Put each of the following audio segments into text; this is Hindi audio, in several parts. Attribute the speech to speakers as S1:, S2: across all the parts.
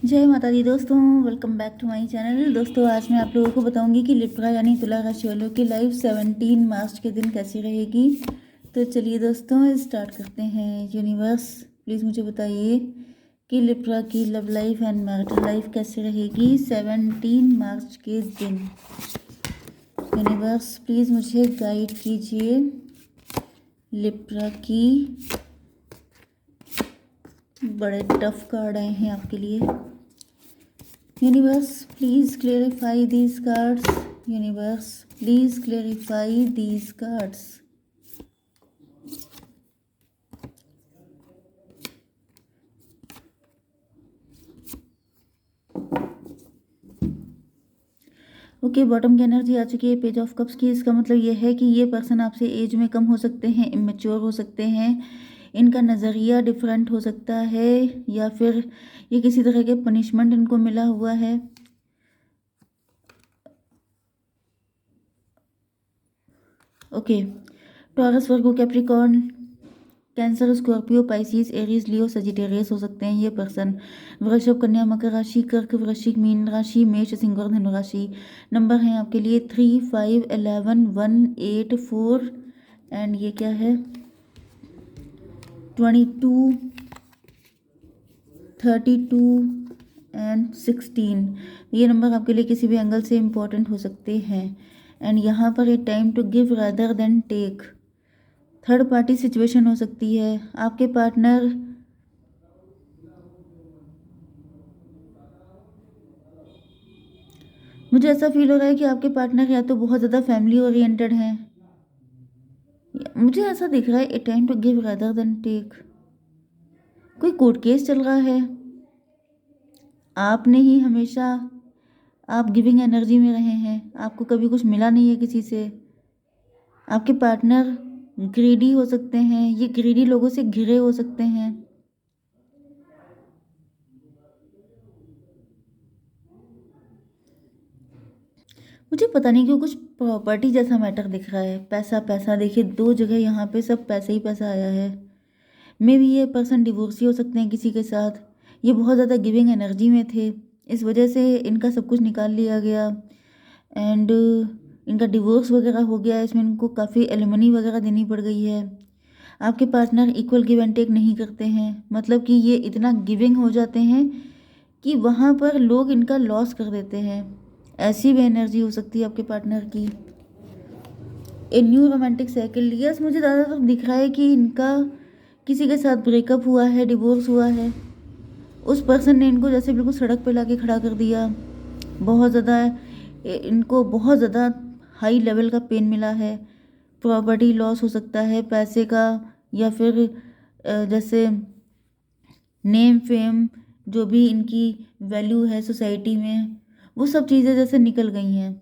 S1: जय माता दी दोस्तों, welcome back to my channel. दोस्तों आज मैं आप लोगों को बताऊंगी कि लिब्रा यानी तुला राशि वालों की लाइफ 17 मार्च के दिन कैसी रहेगी। तो चलिए दोस्तों स्टार्ट करते हैं। यूनिवर्स प्लीज़ मुझे बताइए कि लिब्रा की love life and marital life कैसी रहेगी 17 मार्च के दिन। यूनिवर्स प्लीज़ मुझे गाइड कीजिए। लिब्रा की बड़े टफ कार्ड आए हैं आपके लिए। Universe, please clarify these cards. Universe, please clarify these cards. Okay, bottom की एनर्जी आ चुकी है पेज ऑफ कप्स की। इसका मतलब ये है कि ये पर्सन आपसे एज में कम हो सकते हैं, इमेच्योर हो सकते हैं, इनका नज़रिया डिफरेंट हो सकता है, या फिर ये किसी तरह के पनिशमेंट इनको मिला हुआ है। Okay, Taurus, Virgo, Capricorn, Cancer, Scorpio, Pisces, Aries, Leo, Sagittarius हो सकते हैं ये पर्सन। वृषभ, कन्या, मकर राशि, कर्क, वृश्चिक, मीन राशि, मेष, सिंह और धनु राशि। नंबर हैं आपके लिए 3, 5, 11, 1, 8, 4 एंड ये क्या है 22, 32 एंड 16। ये नंबर आपके लिए किसी भी एंगल से इम्पोर्टेंट हो सकते हैं। एंड यहाँ पर ये time to give rather than take. Third party situation हो सकती है। आपके पार्टनर मुझे ऐसा फील हो रहा है कि आपके पार्टनर या तो बहुत ज़्यादा फैमिली ओरिएंटेड हैं, मुझे ऐसा दिख रहा है a time to give rather than take. कोई कोर्ट केस चल रहा है, आपने ही हमेशा आप गिविंग एनर्जी में रहे हैं, आपको कभी कुछ मिला नहीं है किसी से। आपके पार्टनर ग्रीडी हो सकते हैं, ये ग्रीडी लोगों से घिरे हो सकते हैं। मुझे पता नहीं क्यों कुछ प्रॉपर्टी जैसा मैटर दिख रहा है। पैसा पैसा, देखिए दो जगह यहाँ पे सब पैसा ही पैसा आया है। मे भी ये पर्सन डिवोर्सी हो सकते हैं किसी के साथ। ये बहुत ज़्यादा गिविंग एनर्जी में थे, इस वजह से इनका सब कुछ निकाल लिया गया एंड इनका डिवोर्स वगैरह हो गया। इसमें इनको काफ़ी एलिमनी वगैरह देनी पड़ गई है। आपके partner equal give and take नहीं करते हैं, मतलब कि ये इतना गिविंग हो जाते हैं कि वहाँ पर लोग इनका लॉस कर देते हैं। ऐसी भी एनर्जी हो सकती है आपके पार्टनर की। ए न्यू रोमांटिक साइकिल, यस मुझे ज़्यादातर दिख रहा है कि इनका किसी के साथ ब्रेकअप हुआ है, डिवोर्स हुआ है। उस पर्सन ने इनको जैसे बिल्कुल सड़क पे लाके खड़ा कर दिया। बहुत ज़्यादा इनको बहुत ज़्यादा हाई लेवल का पेन मिला है। प्रॉपर्टी लॉस हो सकता है, पैसे का, या फिर जैसे नेम फेम, जो भी इनकी वैल्यू है सोसाइटी में, वो सब चीज़ें जैसे निकल गई हैं।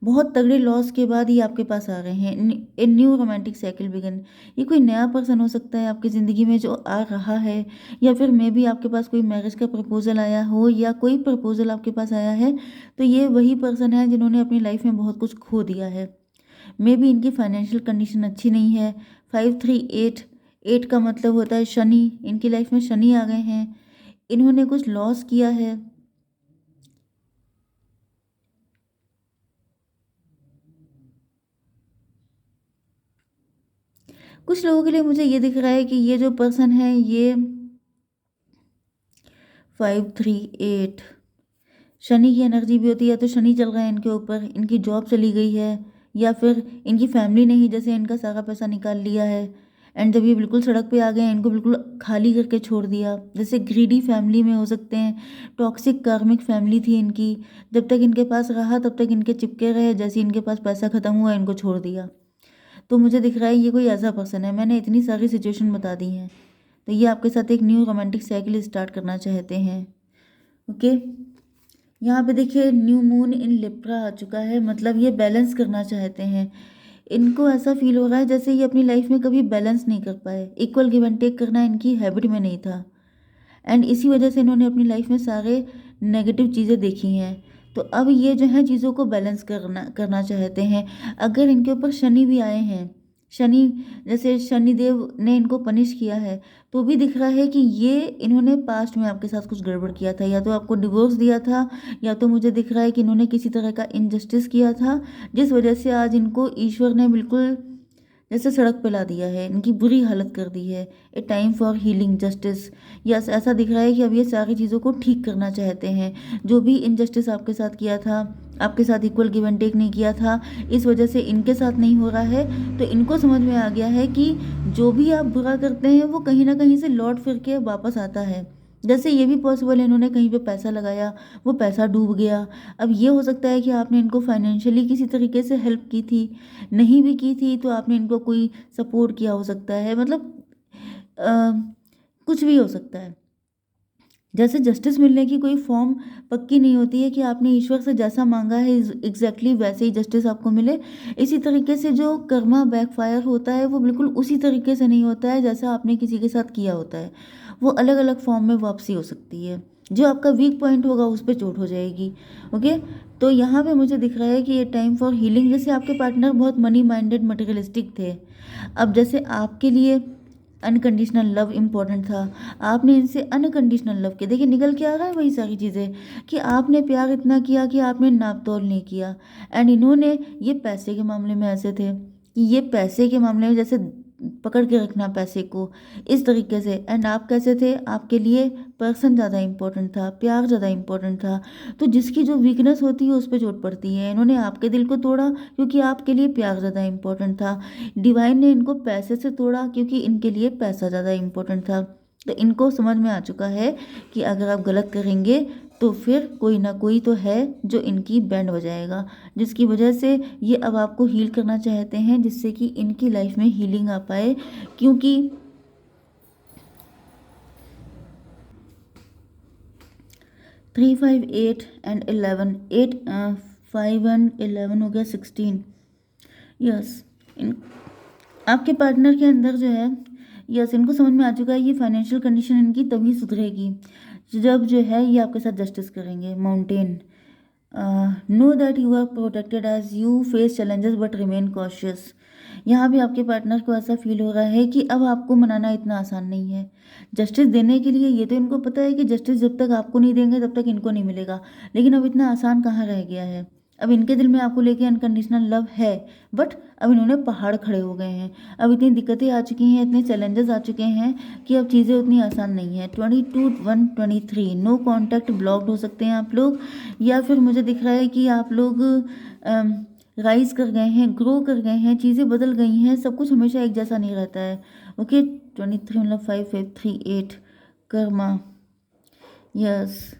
S1: बहुत तगड़े लॉस के बाद ही आपके पास आ रहे हैं। A new romantic cycle begin, ये कोई नया पर्सन हो सकता है आपकी ज़िंदगी में जो आ रहा है, या फिर मे बी आपके पास कोई मैरिज का प्रपोजल आया हो, या कोई प्रपोजल आपके पास आया है तो ये वही पर्सन है जिन्होंने अपनी लाइफ में बहुत कुछ खो दिया है। मे बी इनकी फाइनेंशियल कंडीशन अच्छी नहीं है। 5, 3, 8, 8 का मतलब होता है शनि। इनकी लाइफ में शनि आ गए हैं, इन्होंने कुछ लॉस किया है। कुछ लोगों के लिए मुझे ये दिख रहा है कि ये जो पर्सन है ये 5, 3, 8 शनि की एनर्जी भी होती है। तो शनि चल रहा है इनके ऊपर, इनकी जॉब चली गई है, या फिर इनकी फैमिली ने ही जैसे इनका सारा पैसा निकाल लिया है एंड जब ये बिल्कुल सड़क पे आ गए इनको बिल्कुल खाली करके छोड़ दिया। जैसे ग्रीडी फैमिली में हो सकते हैं, टॉक्सिक कार्मिक फैमिली थी इनकी। जब तक इनके पास रहा तब तक इनके चिपके रहे, जैसे इनके पास पैसा ख़त्म हुआ इनको छोड़ दिया। तो मुझे दिख रहा है ये कोई ऐसा पर्सन है। मैंने इतनी सारी सिचुएशन बता दी हैं। तो ये आपके साथ एक न्यू रोमांटिक साइकिल स्टार्ट करना चाहते हैं। ओके, यहाँ पे देखिए न्यू मून इन लिब्रा आ चुका है, मतलब ये बैलेंस करना चाहते हैं। इनको ऐसा फील हो रहा है जैसे ये अपनी लाइफ में कभी बैलेंस नहीं कर पाए। इक्वल गिव एंड टेक करना इनकी हैबिट में नहीं था एंड इसी वजह से इन्होंने अपनी लाइफ में सारे नेगेटिव चीज़ें देखी हैं। तो अब ये जो है चीज़ों को बैलेंस करना करना चाहते हैं। अगर इनके ऊपर शनि भी आए हैं शनि, जैसे शनिदेव ने इनको पनिश किया है, तो भी दिख रहा है कि ये इन्होंने पास्ट में आपके साथ कुछ गड़बड़ किया था, या तो आपको डिवोर्स दिया था, या तो मुझे दिख रहा है कि इन्होंने किसी तरह का इनजस्टिस किया था, जिस वजह से आज इनको ईश्वर ने बिल्कुल जैसे सड़क पे ला दिया है, इनकी बुरी हालत कर दी है। A time for healing justice, या ऐसा दिख रहा है कि अब ये सारी चीज़ों को ठीक करना चाहते हैं। जो भी इनजस्टिस आपके साथ किया था, आपके साथ इक्वल गिव एंड टेक नहीं किया था, इस वजह से इनके साथ नहीं हो रहा है। तो इनको समझ में आ गया है कि जो भी आप बुरा करते हैं वो कहीं ना कहीं से लौट फिर के वापस आता है। जैसे ये भी पॉसिबल है, इन्होंने कहीं पे पैसा लगाया, वो पैसा डूब गया। अब ये हो सकता है कि आपने इनको फाइनेंशियली किसी तरीके से हेल्प की थी, नहीं भी की थी तो आपने इनको कोई सपोर्ट किया हो सकता है, मतलब अ, कुछ भी हो सकता है। जैसे जस्टिस मिलने की कोई फॉर्म पक्की नहीं होती है कि आपने ईश्वर से जैसा मांगा है एग्जैक्टली वैसे ही जस्टिस आपको मिले। इसी तरीके से जो कर्मा बैकफायर होता है वो बिल्कुल उसी तरीके से नहीं होता है जैसा आपने किसी के साथ किया होता है। वो अलग अलग फॉर्म में वापसी हो सकती है। जो आपका वीक पॉइंट होगा उस पर चोट हो जाएगी। ओके, तो यहाँ पे मुझे दिख रहा है कि ये टाइम फॉर हीलिंग, जैसे आपके पार्टनर बहुत मनी माइंडेड मटेरियलिस्टिक थे। अब जैसे आपके लिए अनकंडीशनल लव इम्पोर्टेंट था, आपने इनसे अनकंडीशनल लव किया। देखिए निकल के आ रहा है वही सारी चीज़ें कि आपने प्यार इतना किया कि आपने नाप तोल नहीं किया। एंड इन्होंने, ये पैसे के मामले में ऐसे थे कि ये पैसे के मामले में जैसे पकड़ के रखना पैसे को, इस तरीके से। एंड आप कैसे थे, आपके लिए पर्सन ज़्यादा इम्पोर्टेंट था, प्यार ज़्यादा इम्पोर्टेंट था। तो जिसकी जो वीकनेस होती है उस पर चोट पड़ती है। इन्होंने आपके दिल को तोड़ा क्योंकि आपके लिए प्यार ज़्यादा इम्पोर्टेंट था। डिवाइन ने इनको पैसे से तोड़ा क्योंकि इनके लिए पैसा ज़्यादा इम्पोर्टेंट था। तो इनको समझ में आ चुका है कि अगर आप गलत करेंगे तो फिर कोई ना कोई तो है जो इनकी बैंड बजाएगा, जिसकी वजह से ये अब आपको हील करना चाहते हैं, जिससे कि इनकी लाइफ में हीलिंग आ पाए। क्योंकि 3 5 8 एंड 11, 8 5 एंड 11 हो गया 16। यस, इन आपके पार्टनर के अंदर जो है, यस इनको समझ में आ चुका है ये फाइनेंशियल कंडीशन इनकी तभी सुधरेगी जब जो है ये आपके साथ जस्टिस करेंगे। Mountain, know that you are protected as you face challenges but remain cautious. यहाँ भी आपके पार्टनर को ऐसा फील हो रहा है कि अब आपको मनाना इतना आसान नहीं है जस्टिस देने के लिए। ये तो इनको पता है कि जस्टिस जब तक आपको नहीं देंगे तब तक इनको नहीं मिलेगा, लेकिन अब इतना आसान कहाँ रह गया है। अब इनके दिल में आपको लेके अनकंडीशनल लव है, बट अब इन्होंने पहाड़ खड़े हो गए हैं। अब इतनी दिक्कतें आ चुकी हैं, इतने चैलेंजेस आ चुके हैं कि अब चीज़ें उतनी आसान नहीं है। 22 1 23 नो कॉन्टैक्ट ब्लॉक्ड हो सकते हैं आप लोग, या फिर मुझे दिख रहा है कि आप लोग राइज कर गए हैं, ग्रो कर गए हैं, चीज़ें बदल गई हैं, सब कुछ हमेशा एक जैसा नहीं रहता है। ओके, 23 मतलब 5 5 3 8 कर्मा, यस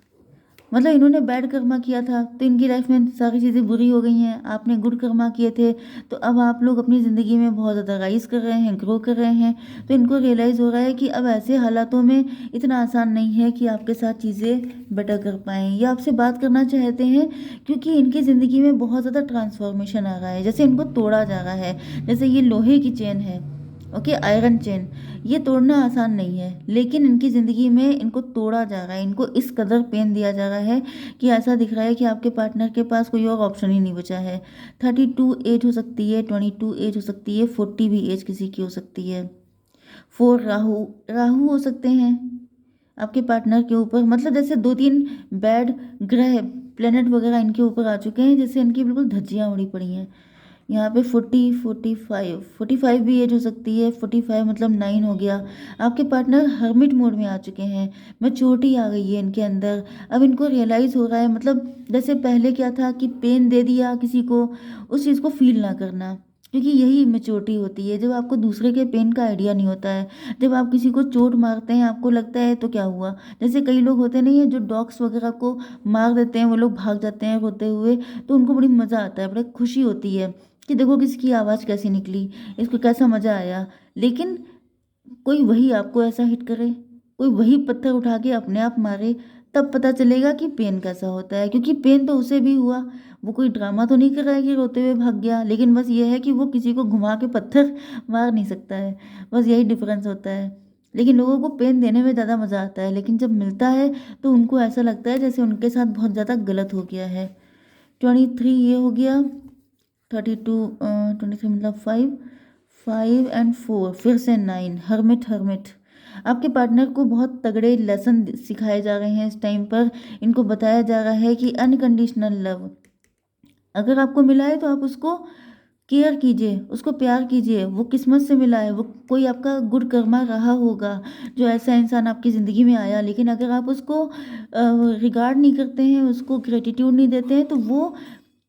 S1: मतलब इन्होंने बैड कर्मा किया था तो इनकी लाइफ में सारी चीज़ें बुरी हो गई हैं। आपने गुड कर्मा किए थे तो अब आप लोग अपनी ज़िंदगी में बहुत ज़्यादा राइज कर रहे हैं, ग्रो कर रहे हैं। तो इनको रियलाइज़ हो रहा है कि अब ऐसे हालातों में इतना आसान नहीं है कि आपके साथ चीज़ें बेटर कर पाएँ, या आपसे बात करना चाहते हैं क्योंकि इनकी ज़िंदगी में बहुत ज़्यादा ट्रांसफॉर्मेशन आ रहा है। जैसे इनको तोड़ा जा रहा है, जैसे ये लोहे की चेन है, ओके आयरन चेन, ये तोड़ना आसान नहीं है, लेकिन इनकी ज़िंदगी में इनको तोड़ा जा रहा है, इनको इस कदर पेन दिया जा रहा है कि ऐसा दिख रहा है कि आपके पार्टनर के पास कोई और ऑप्शन ही नहीं बचा है। 32 एज हो सकती है, 22 एज हो सकती है, 40 भी एज किसी की हो सकती है। 4 राहु, राहु हो सकते हैं आपके पार्टनर के ऊपर, मतलब जैसे 2 3 बैड ग्रह प्लेनेट वगैरह इनके ऊपर आ चुके हैं, जैसे इनकी बिल्कुल धज्जियाँ उड़ी पड़ी हैं। यहाँ पे 45 भी एज हो सकती है। 45 मतलब 9 हो गया। आपके पार्टनर हर्मिट मोड में आ चुके हैं, मैच्योरिटी आ गई है इनके अंदर। अब इनको रियलाइज़ हो रहा है, मतलब जैसे पहले क्या था कि पेन दे दिया किसी को, उस चीज़ को फील ना करना, क्योंकि यही मैच्योरिटी होती है जब आपको दूसरे के पेन का आइडिया नहीं होता है। जब आप किसी को चोट मारते हैं आपको लगता है तो क्या हुआ, जैसे कई लोग होते नहीं है जो डॉग्स वगैरह को मार देते हैं, वो लोग भाग जाते हैं रोते हुए, तो उनको बड़ी मज़ा आता है, बड़ी खुशी होती है कि देखो किसकी आवाज़ कैसी निकली, इसको कैसा मज़ा आया। लेकिन कोई वही आपको ऐसा हिट करे, कोई वही पत्थर उठा के अपने आप मारे, तब पता चलेगा कि पेन कैसा होता है। क्योंकि पेन तो उसे भी हुआ, वो कोई ड्रामा तो नहीं कर रहा है कि रोते हुए भाग गया, लेकिन बस ये है कि वो किसी को घुमा के पत्थर मार नहीं सकता है, बस यही डिफरेंस होता है। लेकिन लोगों को पेन देने में ज़्यादा मज़ा आता है, लेकिन जब मिलता है तो उनको ऐसा लगता है जैसे उनके साथ बहुत ज़्यादा गलत हो गया है। 23 ये हो गया। 32 23 मतलब 5 5 और 4 फिर से 9, हर्मिट हर्मिट। आपके पार्टनर को बहुत तगड़े लेसन सिखाए जा रहे हैं इस टाइम पर। इनको बताया जा रहा है कि अनकंडीशनल लव अगर आपको मिला है तो आप उसको केयर कीजिए, उसको प्यार कीजिए। वो किस्मत से मिला है, वो कोई आपका गुड कर्मा रहा होगा जो ऐसा इंसान आपकी ज़िंदगी में आया। लेकिन अगर आप उसको रिगार्ड नहीं करते हैं, उसको ग्रेटिट्यूड नहीं देते हैं, तो वो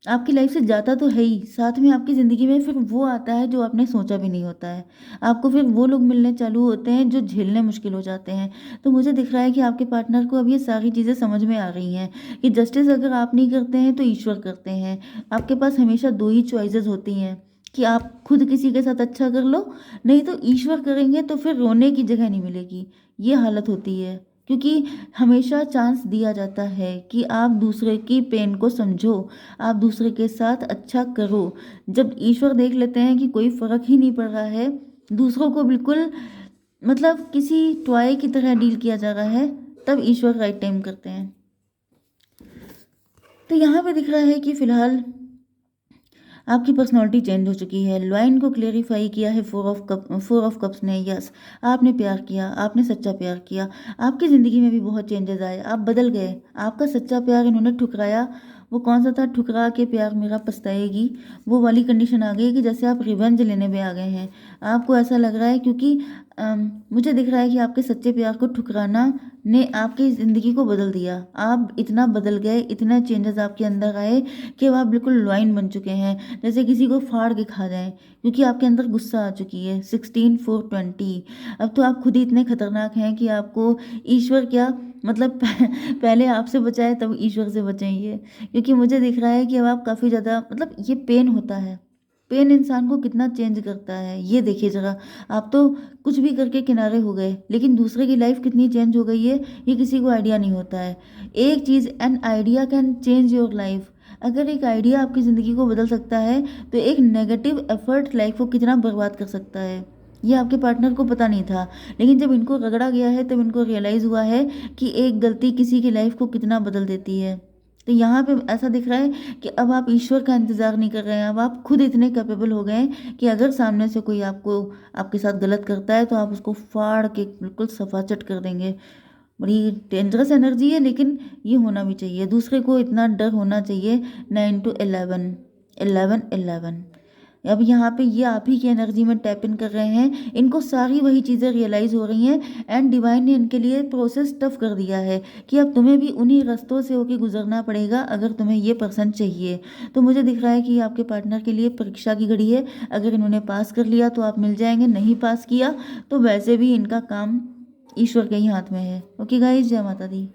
S1: आपकी लाइफ से जाता तो है ही, साथ में आपकी ज़िंदगी में फिर वो आता है जो आपने सोचा भी नहीं होता है। आपको फिर वो लोग मिलने चालू होते हैं जो झेलने मुश्किल हो जाते हैं। तो मुझे दिख रहा है कि आपके पार्टनर को अब ये सारी चीज़ें समझ में आ रही हैं कि जस्टिस अगर आप नहीं करते हैं तो ईश्वर करते हैं। आपके पास हमेशा दो ही चॉइसेस होती हैं कि आप खुद किसी के साथ अच्छा कर लो, नहीं तो ईश्वर करेंगे, तो फिर रोने की जगह नहीं मिलेगी। ये हालत होती है, क्योंकि हमेशा चांस दिया जाता है कि आप दूसरे की पेन को समझो, आप दूसरे के साथ अच्छा करो। जब ईश्वर देख लेते हैं कि कोई फ़र्क ही नहीं पड़ रहा है, दूसरों को बिल्कुल मतलब किसी टॉय की तरह डील किया जा रहा है, तब ईश्वर राइट टाइम करते हैं। तो यहाँ पे दिख रहा है कि फ़िलहाल आपकी पर्सनालिटी चेंज हो चुकी है। लाइन को क्लेरिफाई किया है 4 ऑफ कप्स ने। यस, आपने प्यार किया, आपने सच्चा प्यार किया। आपकी ज़िंदगी में भी बहुत चेंजेस आए, आप बदल गए। आपका सच्चा प्यार इन्होंने ठुकराया। वो कौन सा था, ठुकरा के प्यार मेरा पछताएगी, वो वाली कंडीशन आ गई कि जैसे आप रिवेंज लेने में आ गए हैं। आपको ऐसा लग रहा है क्योंकि मुझे दिख रहा है कि आपके सच्चे प्यार को ठुकराना ने आपकी ज़िंदगी को बदल दिया। आप इतना बदल गए, इतना चेंजेस आपके अंदर आए कि अब आप बिल्कुल लॉइन बन चुके हैं, जैसे किसी को फाड़ के खा जाए, क्योंकि आपके अंदर गुस्सा आ चुकी है। 16 4 20। अब तो आप खुद ही इतने खतरनाक हैं कि आपको ईश्वर क्या मतलब पहले आपसे बचाए तब ईश्वर से बचाइए, क्योंकि मुझे दिख रहा है कि अब आप काफ़ी ज़्यादा मतलब ये पेन होता है। पेन इंसान को कितना चेंज करता है, ये देखिए ज़रा। आप तो कुछ भी करके किनारे हो गए, लेकिन दूसरे की लाइफ कितनी चेंज हो गई है ये किसी को आइडिया नहीं होता है। एक चीज़, an idea can change your life. अगर एक आइडिया आपकी ज़िंदगी को बदल सकता है, तो एक नेगेटिव एफर्ट लाइफ को कितना बर्बाद कर सकता है, ये आपके पार्टनर को पता नहीं था। लेकिन जब इनको रगड़ा गया है तब इनको रियलाइज़ हुआ है कि एक गलती किसी की लाइफ को कितना बदल देती है। तो यहाँ पे ऐसा दिख रहा है कि अब आप ईश्वर का इंतज़ार नहीं कर रहे हैं, अब आप खुद इतने कैपेबल हो गए हैं कि अगर सामने से कोई आपको आपके साथ गलत करता है तो आप उसको फाड़ के बिल्कुल सफाचट कर देंगे। बड़ी डेंजरस एनर्जी है, लेकिन ये होना भी चाहिए। दूसरे को इतना डर होना चाहिए। 9 to 11, 11 11। अब यहाँ पे ये आप ही की एनर्जी में टैप इन कर रहे हैं। इनको सारी वही चीज़ें रियलाइज़ हो रही हैं, एंड डिवाइन ने इनके लिए प्रोसेस टफ कर दिया है कि अब तुम्हें भी उन्हीं रास्तों से होके गुजरना पड़ेगा अगर तुम्हें ये पर्सन चाहिए। तो मुझे दिख रहा है कि आपके पार्टनर के लिए परीक्षा की घड़ी है। अगर इन्होंने पास कर लिया तो आप मिल जाएंगे, नहीं पास किया तो वैसे भी इनका काम ईश्वर के ही हाथ में है। ओके गाइस, जय माता दी।